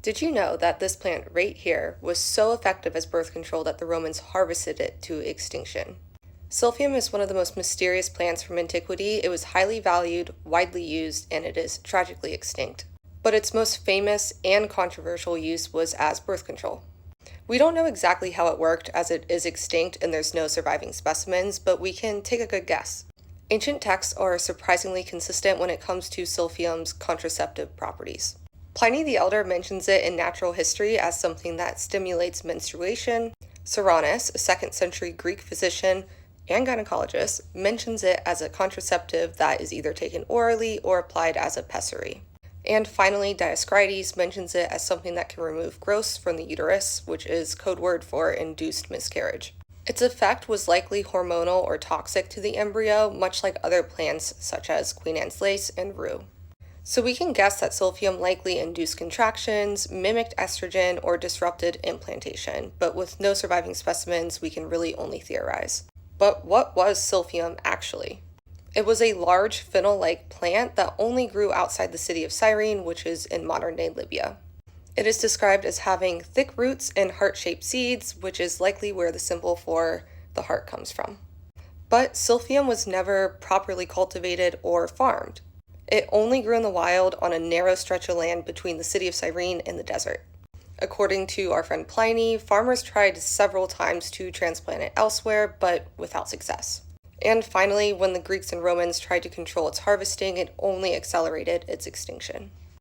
Did you know that this plant right here was so effective as birth control that the Romans harvested it to extinction? Silphium is one of the most mysterious plants from antiquity. It was highly valued, widely used, and it is tragically extinct. But its most famous and controversial use was as birth control. We don't know exactly how it worked as it is extinct and there's no surviving specimens, but we can take a good guess. Ancient texts are surprisingly consistent when it comes to silphium's contraceptive properties. Pliny the Elder mentions it in Natural History as something that stimulates menstruation. Soranus, a 2nd century Greek physician and gynecologist, mentions it as a contraceptive that is either taken orally or applied as a pessary. And finally, Dioscrides mentions it as something that can remove growths from the uterus, which is code word for induced miscarriage. Its effect was likely hormonal or toxic to the embryo, much like other plants such as Queen Anne's lace and rue. So we can guess that silphium likely induced contractions, mimicked estrogen, or disrupted implantation, but with no surviving specimens, we can really only theorize. But what was silphium actually? It was a large fennel-like plant that only grew outside the city of Cyrene, which is in modern-day Libya. It is described as having thick roots and heart-shaped seeds, which is likely where the symbol for the heart comes from. But silphium was never properly cultivated or farmed. It only grew in the wild on a narrow stretch of land between the city of Cyrene and the desert. According to our friend Pliny, farmers tried several times to transplant it elsewhere, but without success. And finally, when the Greeks and Romans tried to control its harvesting, it only accelerated its extinction.